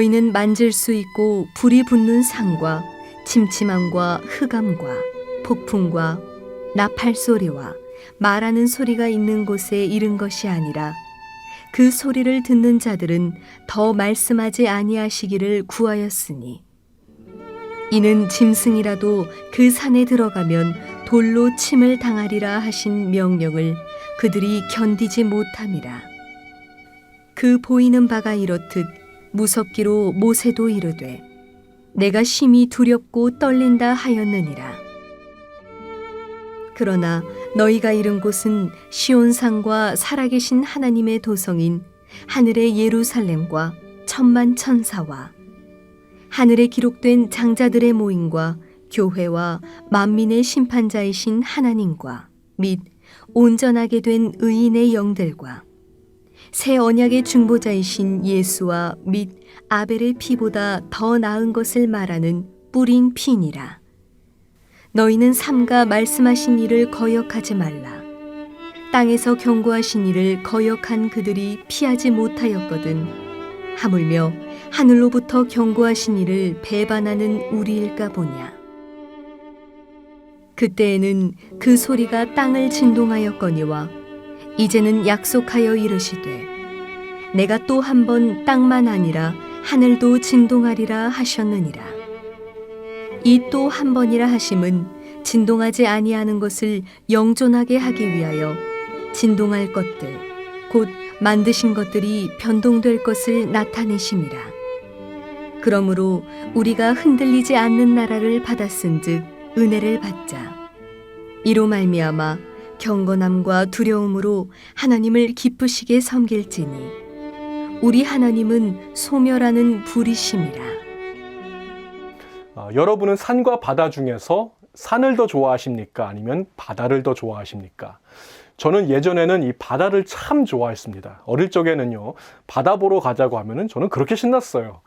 너희는 만질 수 있고 불이 붙는 산과 침침함과 흑암과 폭풍과 나팔 소리와 말하는 소리가 있는 곳에 이른 것이 아니라 그 소리를 듣는 자들은 더 말씀하지 아니하시기를 구하였으니 이는 짐승이라도 그 산에 들어가면 돌로 침을 당하리라 하신 명령을 그들이 견디지 못함이라. 그 보이는 바가 이렇듯 무섭기로 모세도 이르되 내가 심히 두렵고 떨린다 하였느니라. 그러나 너희가 이른 곳은 시온산과 살아계신 하나님의 도성인 하늘의 예루살렘과 천만 천사와 하늘에 기록된 장자들의 모임과 교회와 만민의 심판자이신 하나님과 및 온전하게 된 의인의 영들과 새 언약의 중보자이신 예수와 및 아벨의 피보다 더 나은 것을 말하는 뿌린 피니라. 너희는 삼가 말씀하신 일을 거역하지 말라. 땅에서 경고하신 일을 거역한 그들이 피하지 못하였거든 하물며 하늘로부터 경고하신 이를 배반하는 우리일까 보냐. 그때에는 그 소리가 땅을 진동하였거니와 이제는 약속하여 이르시되 내가 또 한 번 땅만 아니라 하늘도 진동하리라 하셨느니라. 이 또 한 번이라 하심은 진동하지 아니하는 것을 영존하게 하기 위하여 진동할 것들 곧 만드신 것들이 변동될 것을 나타내심이라. 그러므로 우리가 흔들리지 않는 나라를 받았은즉 은혜를 받자. 이로 말미암아 경건함과 두려움으로 하나님을 기쁘시게 섬길지니 우리 하나님은 소멸하는 불이심이라. 여러분은 산과 바다 중에서 산을 더 좋아하십니까? 아니면 바다를 더 좋아하십니까? 저는 예전에는 이 바다를 참 좋아했습니다. 어릴 적에는요, 바다 보러 가자고 하면은 저는 그렇게 신났어요.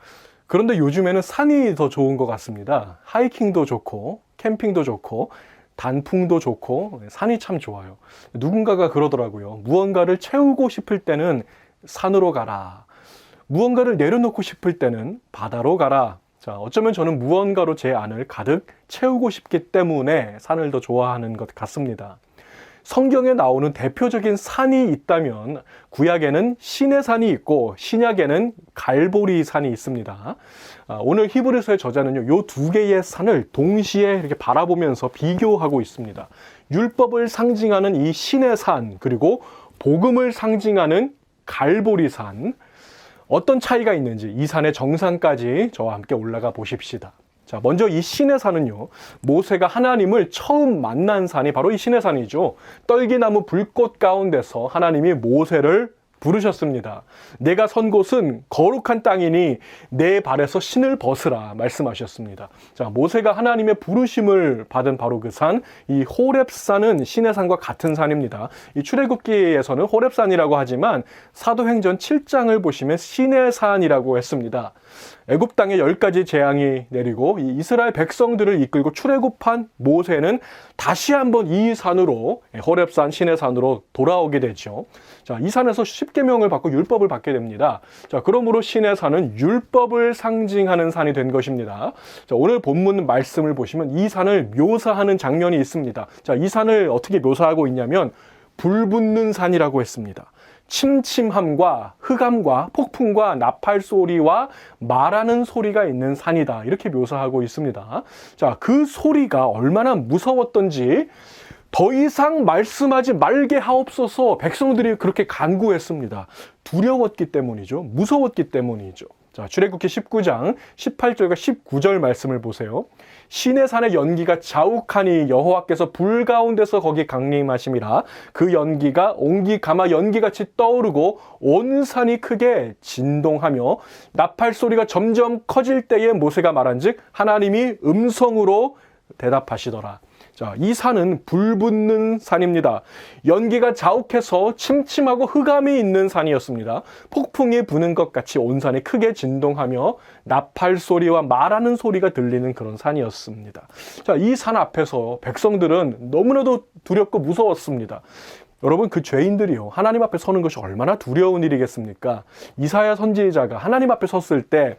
그런데 요즘에는 산이 더 좋은 것 같습니다. 하이킹도 좋고, 캠핑도 좋고, 단풍도 좋고, 산이 참 좋아요. 누군가가 그러더라고요. 무언가를 채우고 싶을 때는 산으로 가라. 무언가를 내려놓고 싶을 때는 바다로 가라. 자, 어쩌면 저는 무언가로 제 안을 가득 채우고 싶기 때문에 산을 더 좋아하는 것 같습니다. 성경에 나오는 대표적인 산이 있다면 구약에는 시내산이 있고 신약에는 갈보리 산이 있습니다. 오늘 히브리서의 저자는요, 이 두 개의 산을 동시에 이렇게 바라보면서 비교하고 있습니다. 율법을 상징하는 이 시내산, 그리고 복음을 상징하는 갈보리 산, 어떤 차이가 있는지 이 산의 정상까지 저와 함께 올라가 보십시다. 자, 먼저 이 시내산은요, 모세가 하나님을 처음 만난 산이 바로 이 시내산이죠. 떨기나무 불꽃 가운데서 하나님이 모세를 부르셨습니다. 내가 선 곳은 거룩한 땅이니 내 발에서 신을 벗으라 말씀하셨습니다. 자, 모세가 하나님의 부르심을 받은 바로 그 산, 이 호렙산은 시내산과 같은 산입니다. 이 출애굽기에서는 호렙산이라고 하지만 사도행전 7장을 보시면 시내산이라고 했습니다. 애굽 땅에 10가지 재앙이 내리고 이 이스라엘 백성들을 이끌고 출애굽한 모세는 다시 한번 이 산으로, 호렙산 시내산으로 돌아오게 되죠. 자, 이 산에서 십계명을 받고 율법을 받게 됩니다. 자, 그러므로 시내산은 율법을 상징하는 산이 된 것입니다. 자, 오늘 본문 말씀을 보시면 이 산을 묘사하는 장면이 있습니다. 자, 이 산을 어떻게 묘사하고 있냐면 불붙는 산이라고 했습니다. 침침함과 흑암과 폭풍과 나팔 소리와 말하는 소리가 있는 산이다, 이렇게 묘사하고 있습니다. 자, 그 소리가 얼마나 무서웠던지 더 이상 말씀하지 말게 하옵소서 백성들이 그렇게 간구했습니다. 두려웠기 때문이죠. 무서웠기 때문이죠. 자, 출애굽기 19장 18절과 19절 말씀을 보세요. 시내산의 연기가 자욱하니 여호와께서 불 가운데서 거기 강림하심이라. 그 연기가 옹기 가마 연기같이 떠오르고 온 산이 크게 진동하며 나팔 소리가 점점 커질 때에 모세가 말한즉 하나님이 음성으로 대답하시더라. 자, 이 산은 불붙는 산입니다. 연기가 자욱해서 침침하고 흑암이 있는 산이었습니다. 폭풍이 부는 것 같이 온 산이 크게 진동하며 나팔 소리와 말하는 소리가 들리는 그런 산이었습니다. 자, 이 산 앞에서 백성들은 너무나도 두렵고 무서웠습니다. 여러분, 그 죄인들이요, 하나님 앞에 서는 것이 얼마나 두려운 일이겠습니까? 이사야 선지자가 하나님 앞에 섰을 때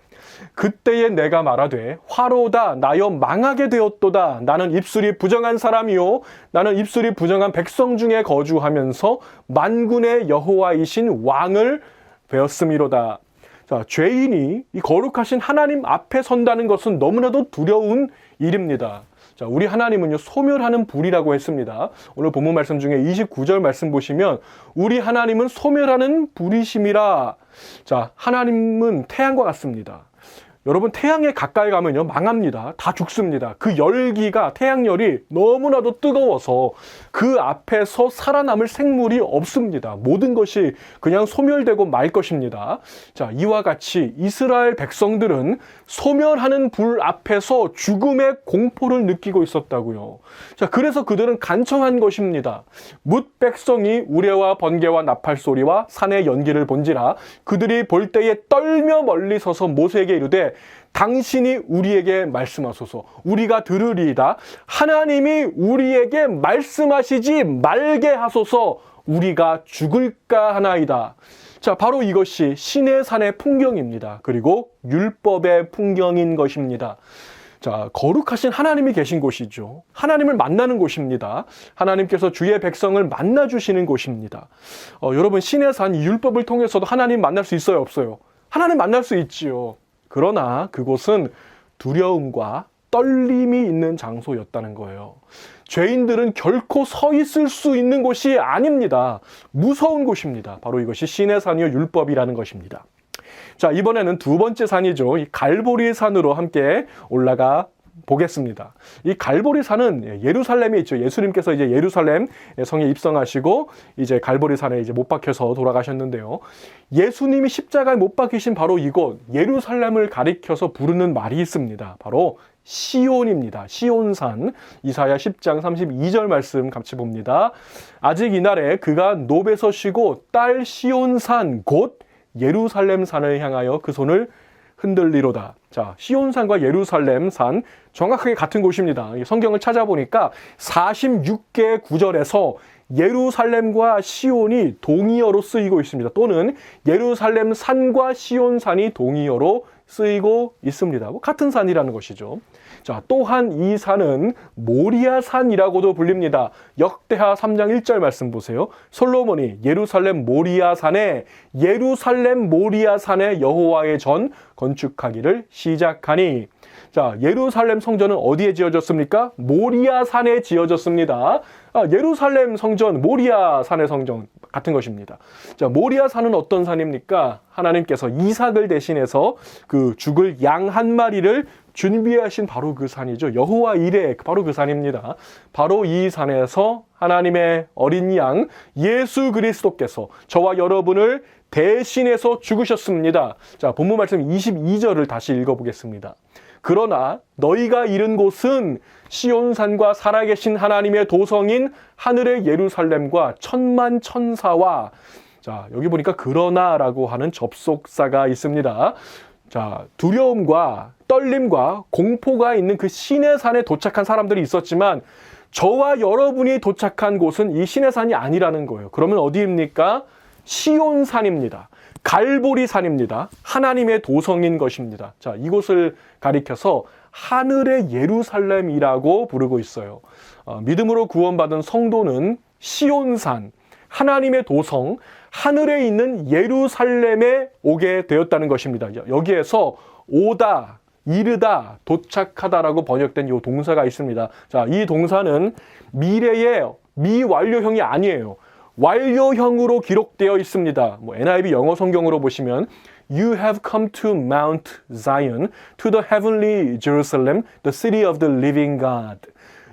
그때에 내가 말하되 화로다 나여 망하게 되었도다. 나는 입술이 부정한 사람이요 나는 입술이 부정한 백성 중에 거주하면서 만군의 여호와이신 왕을 배웠음이로다. 자, 죄인이 이 거룩하신 하나님 앞에 선다는 것은 너무나도 두려운 일입니다. 자, 우리 하나님은요, 소멸하는 불이라고 했습니다. 오늘 본문 말씀 중에 29절 말씀 보시면, 우리 하나님은 소멸하는 불이심이라. 자, 하나님은 태양과 같습니다. 여러분, 태양에 가까이 가면요, 망합니다. 다 죽습니다. 그 열기가, 태양열이 너무나도 뜨거워서 그 앞에서 살아남을 생물이 없습니다. 모든 것이 그냥 소멸되고 말 것입니다. 자, 이와 같이 이스라엘 백성들은 소멸하는 불 앞에서 죽음의 공포를 느끼고 있었다고요. 자, 그래서 그들은 간청한 것입니다. 뭇 백성이 우레와 번개와 나팔 소리와 산의 연기를 본지라 그들이 볼 때에 떨며 멀리 서서 모세에게 이르되 당신이 우리에게 말씀하소서. 우리가 들으리이다. 하나님이 우리에게 말씀하시지 말게 하소서. 우리가 죽을까 하나이다. 자, 바로 이것이 시내산의 풍경입니다. 그리고 율법의 풍경인 것입니다. 자, 거룩하신 하나님이 계신 곳이죠. 하나님을 만나는 곳입니다. 하나님께서 주의 백성을 만나주시는 곳입니다. 여러분, 시내산 율법을 통해서도 하나님 만날 수 있어요, 없어요? 하나님 만날 수 있지요. 그러나 그곳은 두려움과 떨림이 있는 장소였다는 거예요. 죄인들은 결코 서 있을 수 있는 곳이 아닙니다. 무서운 곳입니다. 바로 이것이 시내산이요 율법이라는 것입니다. 자, 이번에는 두 번째 산이죠. 이 갈보리 산으로 함께 올라가 보겠습니다. 이 갈보리 산은 예루살렘에 있죠. 예수님께서 이제 예루살렘 성에 입성하시고 이제 갈보리 산에 이제 못 박혀서 돌아가셨는데요. 예수님이 십자가에 못 박히신 바로 이곳 예루살렘을 가리켜서 부르는 말이 있습니다. 바로 시온입니다. 시온산. 이사야 10장 32절 말씀 같이 봅니다. 아직 이날에 그가 노베서 쉬고 딸 시온산 곧 예루살렘 산을 향하여 그 손을 흔들리로다. 자, 시온산과 예루살렘산 정확하게 같은 곳입니다. 성경을 찾아보니까 46개의 구절에서 예루살렘과 시온이 동의어로 쓰이고 있습니다. 또는 예루살렘 산과 시온산이 동의어로 쓰이고 있습니다. 같은 산이라는 것이죠. 자, 또한 이 산은 모리아산이라고도 불립니다. 역대하 3장 1절 말씀 보세요. 솔로몬이 예루살렘 모리아산에 여호와의 전 건축하기를 시작하니. 자, 예루살렘 성전은 어디에 지어졌습니까? 모리아산에 지어졌습니다. 예루살렘 성전, 모리아산의 성전 같은 것입니다. 자, 모리아산은 어떤 산입니까? 하나님께서 이삭을 대신해서 그 죽을 양 한 마리를 준비하신 바로 그 산이죠. 여호와 이레, 바로 그 산입니다. 바로 이 산에서 하나님의 어린 양 예수 그리스도께서 저와 여러분을 대신해서 죽으셨습니다. 자, 본문 말씀 22절을 다시 읽어보겠습니다. 그러나 너희가 이른 곳은 시온산과 살아계신 하나님의 도성인 하늘의 예루살렘과 천만 천사와, 자, 여기 보니까 그러나라고 하는 접속사가 있습니다. 자, 두려움과 떨림과 공포가 있는 그 시내산에 도착한 사람들이 있었지만 저와 여러분이 도착한 곳은 이 시내산이 아니라는 거예요. 그러면 어디입니까? 시온산입니다. 갈보리산입니다. 하나님의 도성인 것입니다. 자, 이곳을 가리켜서 하늘의 예루살렘이라고 부르고 있어요. 믿음으로 구원받은 성도는 시온산, 하나님의 도성, 하늘에 있는 예루살렘에 오게 되었다는 것입니다. 여기에서 오다, 이르다, 도착하다라고 번역된 이 동사가 있습니다. 자, 이 동사는 미래의 미완료형이 아니에요. 완료형으로 기록되어 있습니다. NIV 영어 성경으로 보시면 You have come to Mount Zion, to the heavenly Jerusalem, the city of the living God.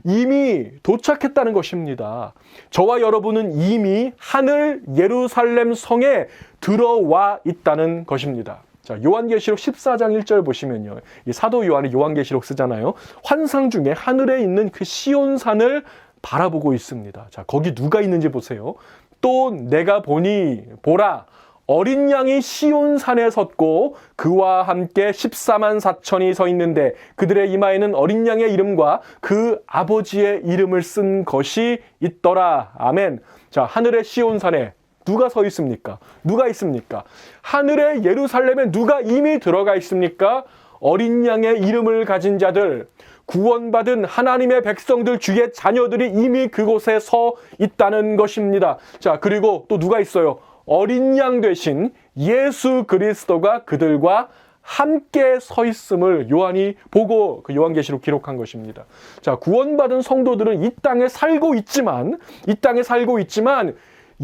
이미 도착했다는 것입니다. 저와 여러분은 이미 하늘 예루살렘 성에 들어와 있다는 것입니다. 자, 요한계시록 14장 1절 보시면요. 이 사도 요한이 요한계시록 쓰잖아요. 환상 중에 하늘에 있는 그 시온산을 바라보고 있습니다. 자, 거기 누가 있는지 보세요. 또 내가 보니 보라 어린 양이 시온산에 섰고 그와 함께 14만 4천이 서 있는데 그들의 이마에는 어린 양의 이름과 그 아버지의 이름을 쓴 것이 있더라. 아멘. 자, 하늘의 시온산에 누가 서 있습니까? 누가 있습니까? 하늘의 예루살렘에 누가 이미 들어가 있습니까? 어린 양의 이름을 가진 자들, 구원받은 하나님의 백성들, 주의 자녀들이 이미 그곳에 서 있다는 것입니다. 자, 그리고 또 누가 있어요? 어린 양 되신 예수 그리스도가 그들과 함께 서 있음을 요한이 보고 그 요한계시록 기록한 것입니다. 자, 구원받은 성도들은 이 땅에 살고 있지만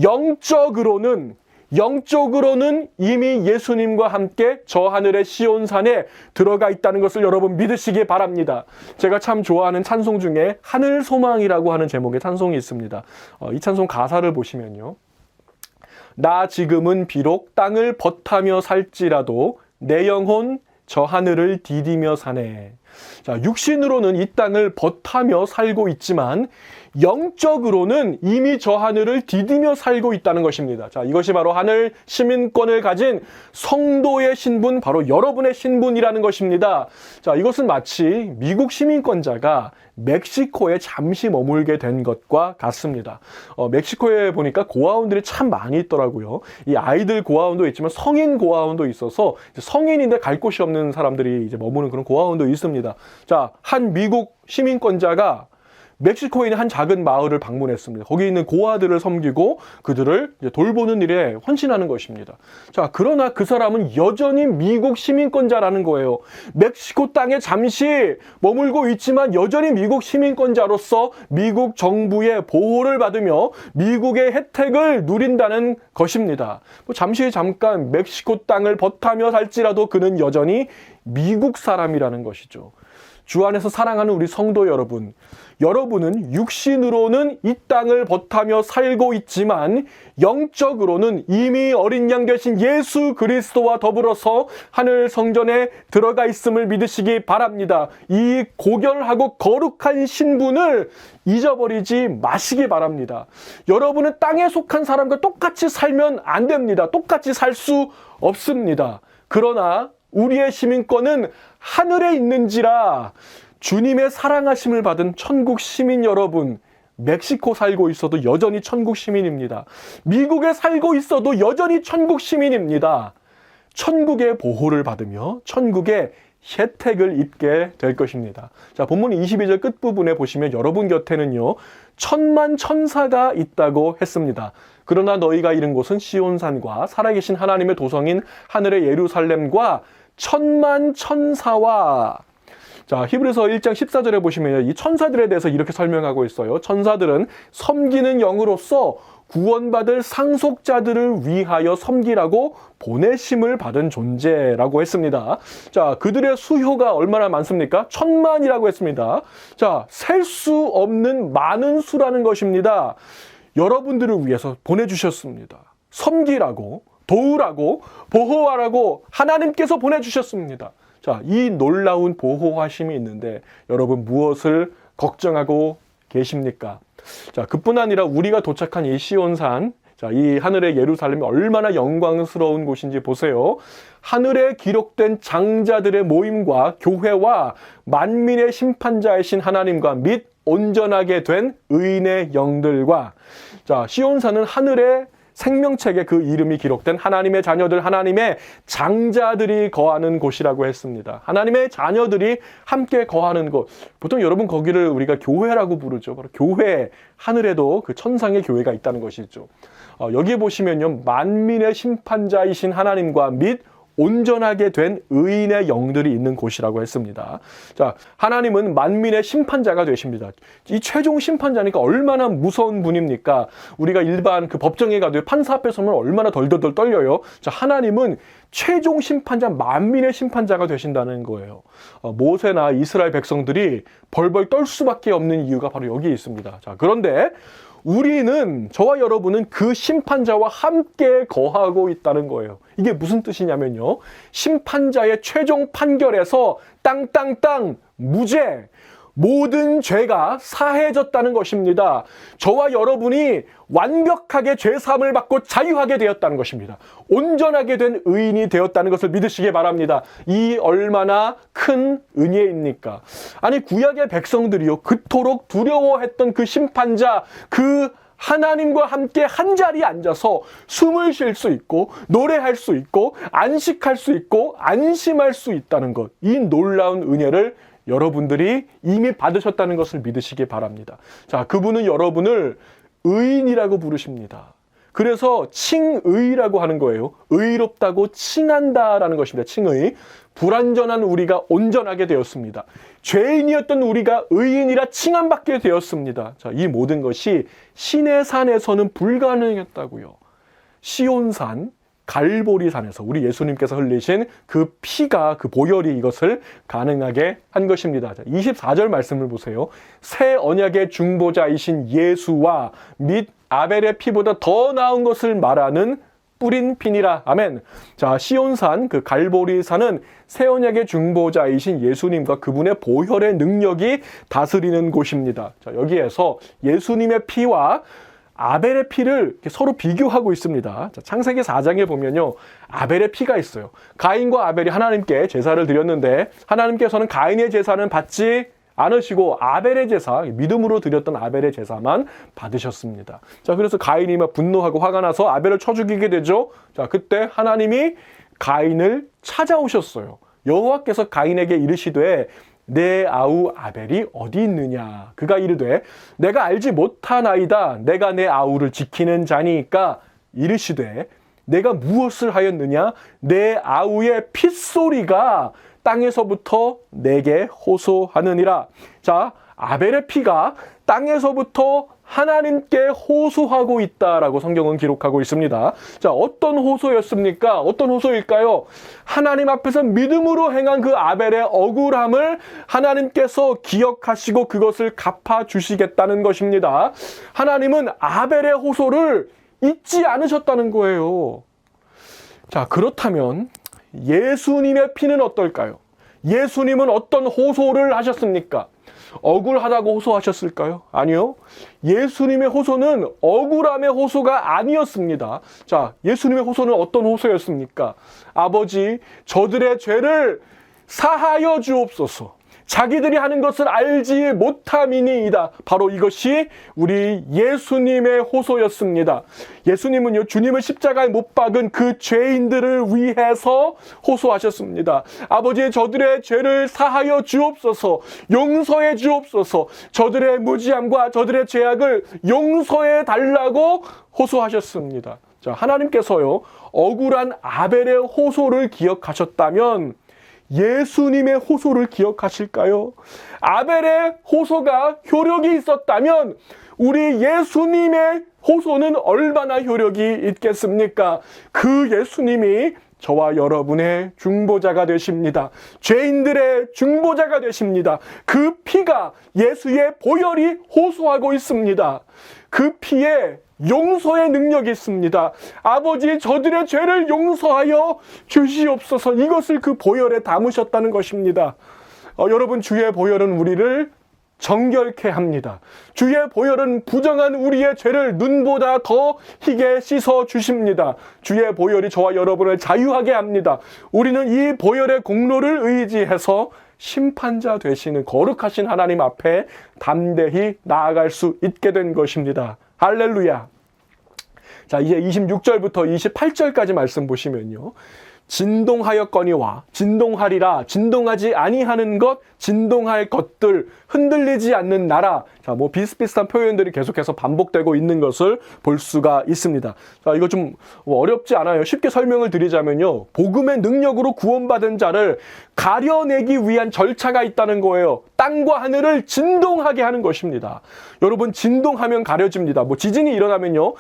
영적으로는 이미 예수님과 함께 저 하늘의 시온산에 들어가 있다는 것을 여러분 믿으시기 바랍니다. 제가 참 좋아하는 찬송 중에 하늘소망이라고 하는 제목의 찬송이 있습니다. 이 찬송 가사를 보시면요. 나 지금은 비록 땅을 벗하며 살지라도 내 영혼 저 하늘을 디디며 사네. 자, 육신으로는 이 땅을 벗하며 살고 있지만 영적으로는 이미 저 하늘을 디디며 살고 있다는 것입니다. 자, 이것이 바로 하늘 시민권을 가진 성도의 신분, 바로 여러분의 신분이라는 것입니다. 자, 이것은 마치 미국 시민권자가 멕시코에 잠시 머물게 된 것과 같습니다. 멕시코에 보니까 고아원들이 참 많이 있더라고요. 이 아이들 고아원도 있지만 성인 고아원도 있어서 성인인데 갈 곳이 없는 사람들이 이제 머무는 그런 고아원도 있습니다. 자, 한 미국 시민권자가 멕시코에 있는 한 작은 마을을 방문했습니다. 거기 있는 고아들을 섬기고 그들을 이제 돌보는 일에 헌신하는 것입니다. 자, 그러나 그 사람은 여전히 미국 시민권자라는 거예요. 멕시코 땅에 잠시 머물고 있지만 여전히 미국 시민권자로서 미국 정부의 보호를 받으며 미국의 혜택을 누린다는 것입니다. 잠깐 멕시코 땅을 벗하며 살지라도 그는 여전히 미국 사람이라는 것이죠. 주 안에서 사랑하는 우리 성도 여러분, 여러분은 육신으로는 이 땅을 벗하며 살고 있지만 영적으로는 이미 어린 양 되신 예수 그리스도와 더불어서 하늘 성전에 들어가 있음을 믿으시기 바랍니다. 이 고결하고 거룩한 신분을 잊어버리지 마시기 바랍니다. 여러분은 땅에 속한 사람과 똑같이 살면 안 됩니다. 똑같이 살 수 없습니다. 그러나 우리의 시민권은 하늘에 있는지라 주님의 사랑하심을 받은 천국 시민 여러분, 멕시코 살고 있어도 여전히 천국 시민입니다. 미국에 살고 있어도 여전히 천국 시민입니다. 천국의 보호를 받으며 천국의 혜택을 입게 될 것입니다. 자, 본문 22절 끝부분에 보시면 여러분 곁에는요, 천만 천사가 있다고 했습니다. 그러나 너희가 이른 곳은 시온산과 살아계신 하나님의 도성인 하늘의 예루살렘과 천만 천사와, 자, 히브리서 1장 14절에 보시면 이 천사들에 대해서 이렇게 설명하고 있어요. 천사들은 섬기는 영으로서 구원받을 상속자들을 위하여 섬기라고 보내심을 받은 존재라고 했습니다. 자, 그들의 수효가 얼마나 많습니까? 천만이라고 했습니다. 자, 셀 수 없는 많은 수라는 것입니다. 여러분들을 위해서 보내주셨습니다. 섬기라고, 도우라고, 보호하라고 하나님께서 보내주셨습니다. 자, 이 놀라운 보호하심이 있는데 여러분 무엇을 걱정하고 계십니까? 자, 그뿐 아니라 우리가 도착한 이 시온산, 자, 이 하늘의 예루살렘이 얼마나 영광스러운 곳인지 보세요. 하늘에 기록된 장자들의 모임과 교회와 만민의 심판자이신 하나님과 및 온전하게 된 의인의 영들과, 자, 시온산은 하늘의 생명책에 그 이름이 기록된 하나님의 자녀들, 하나님의 장자들이 거하는 곳이라고 했습니다. 하나님의 자녀들이 함께 거하는 곳. 보통 여러분 거기를 우리가 교회라고 부르죠. 바로 교회, 하늘에도 그 천상의 교회가 있다는 것이죠. 여기 보시면요, 만민의 심판자이신 하나님과 및 온전하게 된 의인의 영들이 있는 곳이라고 했습니다. 자, 하나님은 만민의 심판자가 되십니다. 이 최종 심판자니까 얼마나 무서운 분입니까? 우리가 일반 그 법정에 가도 판사 앞에 서면 얼마나 덜덜덜 떨려요. 자, 하나님은 최종 심판자, 만민의 심판자가 되신다는 거예요. 모세나 이스라엘 백성들이 벌벌 떨 수밖에 없는 이유가 바로 여기에 있습니다. 자, 그런데 우리는, 저와 여러분은 그 심판자와 함께 거하고 있다는 거예요. 이게 무슨 뜻이냐면요, 심판자의 최종 판결에서 땅땅땅 무죄, 모든 죄가 사해졌다는 것입니다. 저와 여러분이 완벽하게 죄사함을 받고 자유하게 되었다는 것입니다. 온전하게 된 의인이 되었다는 것을 믿으시기 바랍니다. 이 얼마나 큰 은혜입니까? 아니, 구약의 백성들이요, 그토록 두려워했던 그 심판자, 그 하나님과 함께 한 자리에 앉아서 숨을 쉴 수 있고 노래할 수 있고 안식할 수 있고 안심할 수 있다는 것, 이 놀라운 은혜를 여러분들이 이미 받으셨다는 것을 믿으시기 바랍니다. 자, 그분은 여러분을 의인이라고 부르십니다. 그래서 칭의라고 하는 거예요. 의롭다고 칭한다라는 것입니다. 칭의. 불완전한 우리가 온전하게 되었습니다. 죄인이었던 우리가 의인이라 칭함받게 되었습니다. 자, 이 모든 것이 신의 산에서는 불가능했다고요. 시온산, 갈보리산에서 우리 예수님께서 흘리신 그 피가, 그 보혈이 이것을 가능하게 한 것입니다. 자, 24절 말씀을 보세요. 새 언약의 중보자이신 예수와 및 아벨의 피보다 더 나은 것을 말하는 뿌린 피니라. 아멘. 자, 시온산, 그 갈보리산은 새 언약의 중보자이신 예수님과 그분의 보혈의 능력이 다스리는 곳입니다. 자, 여기에서 예수님의 피와 아벨의 피를 서로 비교하고 있습니다. 자, 창세기 4장에 보면요, 아벨의 피가 있어요. 가인과 아벨이 하나님께 제사를 드렸는데 하나님께서는 가인의 제사는 받지 않으시고 아벨의 제사, 믿음으로 드렸던 아벨의 제사만 받으셨습니다. 자, 그래서 가인이 막 분노하고 화가 나서 아벨을 쳐 죽이게 되죠. 자, 그때 하나님이 가인을 찾아오셨어요. 여호와께서 가인에게 이르시되 내 아우 아벨이 어디 있느냐. 그가 이르되 내가 알지 못하나이다. 내가 내 아우를 지키는 자니까. 이르시되 내가 무엇을 하였느냐. 내 아우의 핏소리가 땅에서부터 내게 호소하느니라. 자, 아벨의 피가 땅에서부터 하나님께 호소하고 있다라고 성경은 기록하고 있습니다. 자, 어떤 호소였습니까? 어떤 호소일까요? 하나님 앞에서 믿음으로 행한 그 아벨의 억울함을 하나님께서 기억하시고 그것을 갚아주시겠다는 것입니다. 하나님은 아벨의 호소를 잊지 않으셨다는 거예요. 자, 그렇다면 예수님의 피는 어떨까요? 예수님은 어떤 호소를 하셨습니까? 억울하다고 호소하셨을까요? 아니요. 예수님의 호소는 억울함의 호소가 아니었습니다. 자, 예수님의 호소는 어떤 호소였습니까? 아버지, 저들의 죄를 사하여 주옵소서. 자기들이 하는 것을 알지 못함이니이다. 바로 이것이 우리 예수님의 호소였습니다. 예수님은요, 주님을 십자가에 못 박은 그 죄인들을 위해서 호소하셨습니다. 아버지, 저들의 죄를 사하여 주옵소서. 용서해 주옵소서. 저들의 무지함과 저들의 죄악을 용서해 달라고 호소하셨습니다. 자, 하나님께서요, 억울한 아벨의 호소를 기억하셨다면 예수님의 호소를 기억하실까요? 아벨의 호소가 효력이 있었다면 우리 예수님의 호소는 얼마나 효력이 있겠습니까? 그 예수님이 저와 여러분의 중보자가 되십니다. 죄인들의 중보자가 되십니다. 그 피가, 예수의 보혈이 호소하고 있습니다. 그 피에 용서의 능력이 있습니다. 아버지, 저들의 죄를 용서하여 주시옵소서. 이것을 그 보혈에 담으셨다는 것입니다. 여러분, 주의 보혈은 우리를 정결케 합니다. 주의 보혈은 부정한 우리의 죄를 눈보다 더 희게 씻어 주십니다. 주의 보혈이 저와 여러분을 자유하게 합니다. 우리는 이 보혈의 공로를 의지해서 심판자 되시는 거룩하신 하나님 앞에 담대히 나아갈 수 있게 된 것입니다. 할렐루야. 자, 이제 26절부터 28절까지 말씀 보시면요, 진동하였거니와 진동하리라. 진동하지 아니하는 것, 진동할 것들, 흔들리지 않는 나라. 자, 뭐 비슷비슷한 표현들이 계속해서 반복되고 있는 것을 볼 수가 있습니다. 자, 이거 좀 어렵지 않아요. 쉽게 설명을 드리자면요, 복음의 능력으로 구원받은 자를 가려내기 위한 절차가 있다는 거예요. 땅과 하늘을 진동하게 하는 것입니다. 여러분, 진동하면 가려집니다. 뭐 지진이 일어나면요,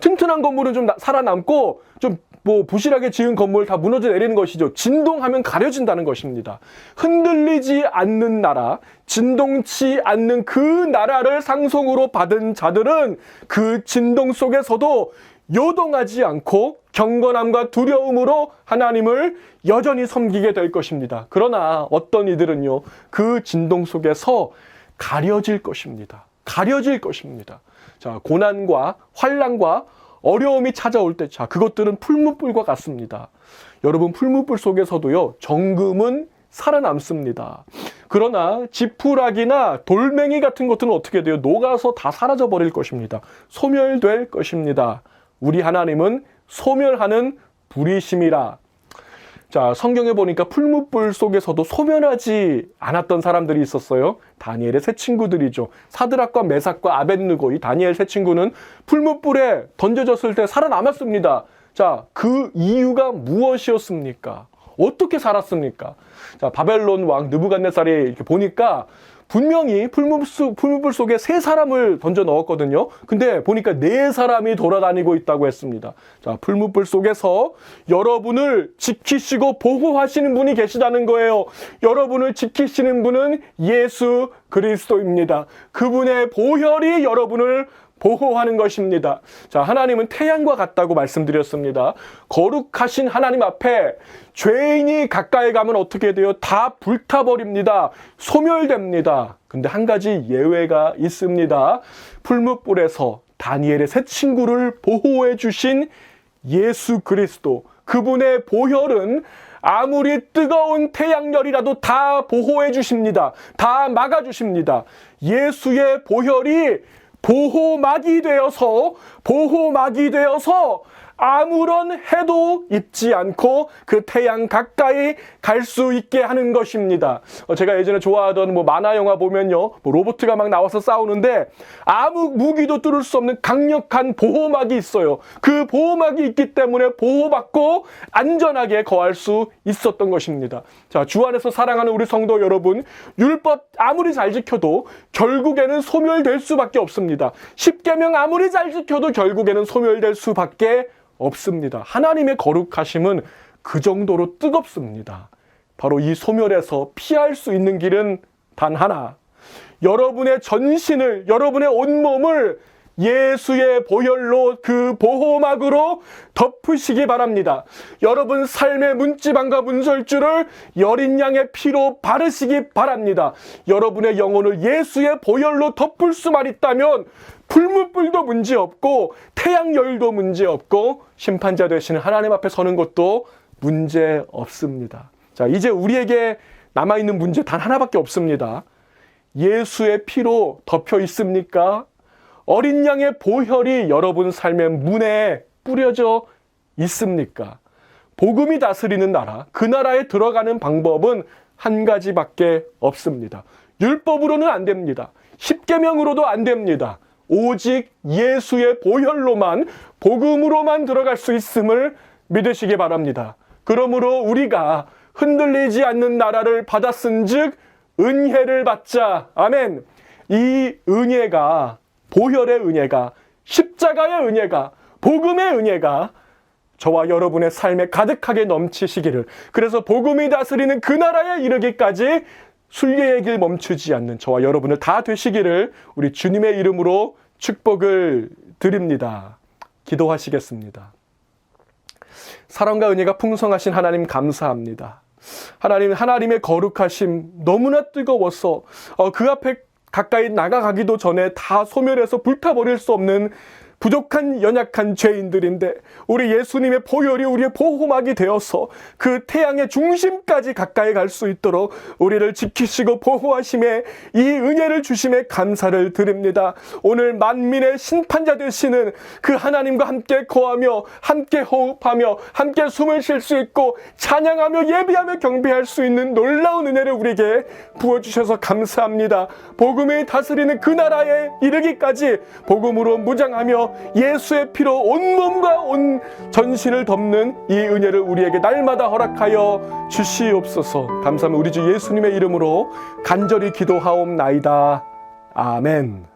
튼튼한 건물은 좀 살아남고 좀 부실하게 지은 건물 다 무너져 내리는 것이죠. 진동하면 가려진다는 것입니다. 흔들리지 않는 나라, 진동치 않는 그 나라를 상속으로 받은 자들은 그 진동 속에서도 요동하지 않고 경건함과 두려움으로 하나님을 여전히 섬기게 될 것입니다. 그러나 어떤 이들은요, 그 진동 속에서 가려질 것입니다. 가려질 것입니다. 자, 고난과 환난과 어려움이 찾아올 때, 자, 그것들은 풀무불과 같습니다. 여러분, 풀무불 속에서도요, 정금은 살아남습니다. 그러나 지푸라기나 돌멩이 같은 것들은 어떻게 돼요? 녹아서 다 사라져 버릴 것입니다. 소멸될 것입니다. 우리 하나님은 소멸하는 불이심이라. 자, 성경에 보니까 풀무불 속에서도 소멸하지 않았던 사람들이 있었어요. 다니엘의 세 친구들이죠. 사드락과 메삭과 아벳느고, 이 다니엘 세 친구는 풀무불에 던져졌을 때 살아남았습니다. 자, 그 이유가 무엇이었습니까? 어떻게 살았습니까? 자, 바벨론 왕 느부갓네살이 이렇게 보니까 분명히 풀무불 속에 세 사람을 던져 넣었거든요. 근데 보니까 네 사람이 돌아다니고 있다고 했습니다. 자, 풀무불 속에서 여러분을 지키시고 보호하시는 분이 계시다는 거예요. 여러분을 지키시는 분은 예수 그리스도입니다. 그분의 보혈이 여러분을 보호하는 것입니다. 자, 하나님은 태양과 같다고 말씀드렸습니다. 거룩하신 하나님 앞에 죄인이 가까이 가면 어떻게 돼요? 다 불타버립니다. 소멸됩니다. 근데 한 가지 예외가 있습니다. 풀무불에서 다니엘의 세 친구를 보호해 주신 예수 그리스도, 그분의 보혈은 아무리 뜨거운 태양열이라도 다 보호해 주십니다. 다 막아 주십니다. 예수의 보혈이 보호막이 되어서 아무런 해도 입지 않고 그 태양 가까이 갈 수 있게 하는 것입니다. 제가 예전에 좋아하던 만화 영화 보면요, 로봇가 막 나와서 싸우는데 아무 무기도 뚫을 수 없는 강력한 보호막이 있어요. 그 보호막이 있기 때문에 보호받고 안전하게 거할 수 있었던 것입니다. 자, 주 안에서 사랑하는 우리 성도 여러분, 율법 아무리 잘 지켜도 결국에는 소멸될 수밖에 없습니다. 십계명 아무리 잘 지켜도 결국에는 소멸될 수밖에 없습니다. 하나님의 거룩하심은 그 정도로 뜨겁습니다. 바로 이 소멸에서 피할 수 있는 길은 단 하나. 여러분의 전신을, 여러분의 온몸을 예수의 보혈로, 그 보호막으로 덮으시기 바랍니다. 여러분 삶의 문지방과 문설주를 여린 양의 피로 바르시기 바랍니다. 여러분의 영혼을 예수의 보혈로 덮을 수만 있다면 풀무불도 문제없고 태양열도 문제없고 심판자 되시는 하나님 앞에 서는 것도 문제없습니다. 자, 이제 우리에게 남아있는 문제 단 하나밖에 없습니다. 예수의 피로 덮여 있습니까? 어린 양의 보혈이 여러분 삶의 문에 뿌려져 있습니까? 복음이 다스리는 나라, 그 나라에 들어가는 방법은 한 가지밖에 없습니다. 율법으로는 안 됩니다. 십계명으로도 안 됩니다. 오직 예수의 보혈로만, 복음으로만 들어갈 수 있음을 믿으시기 바랍니다. 그러므로 우리가 흔들리지 않는 나라를 받았은즉 은혜를 받자. 아멘. 이 은혜가, 보혈의 은혜가, 십자가의 은혜가, 복음의 은혜가 저와 여러분의 삶에 가득하게 넘치시기를, 그래서 복음이 다스리는 그 나라에 이르기까지 순례의 길 멈추지 않는 저와 여러분을 다 되시기를 우리 주님의 이름으로 축복을 드립니다. 기도하시겠습니다. 사랑과 은혜가 풍성하신 하나님 감사합니다. 하나님의 거룩하심 너무나 뜨거워서 그 앞에 가까이 나가기도 전에 다 소멸해서 불타버릴 수 없는 부족한 연약한 죄인들인데 우리 예수님의 보혈이 우리의 보호막이 되어서 그 태양의 중심까지 가까이 갈 수 있도록 우리를 지키시고 보호하심에 이 은혜를 주심에 감사를 드립니다. 오늘 만민의 심판자 되시는 그 하나님과 함께 거하며 함께 호흡하며 함께 숨을 쉴 수 있고 찬양하며 예배하며 경배할 수 있는 놀라운 은혜를 우리에게 부어주셔서 감사합니다. 복음이 다스리는 그 나라에 이르기까지 복음으로 무장하며 예수의 피로 온몸과 온 전신을 덮는 이 은혜를 우리에게 날마다 허락하여 주시옵소서. 감사합니다. 우리 주 예수님의 이름으로 간절히 기도하옵나이다. 아멘.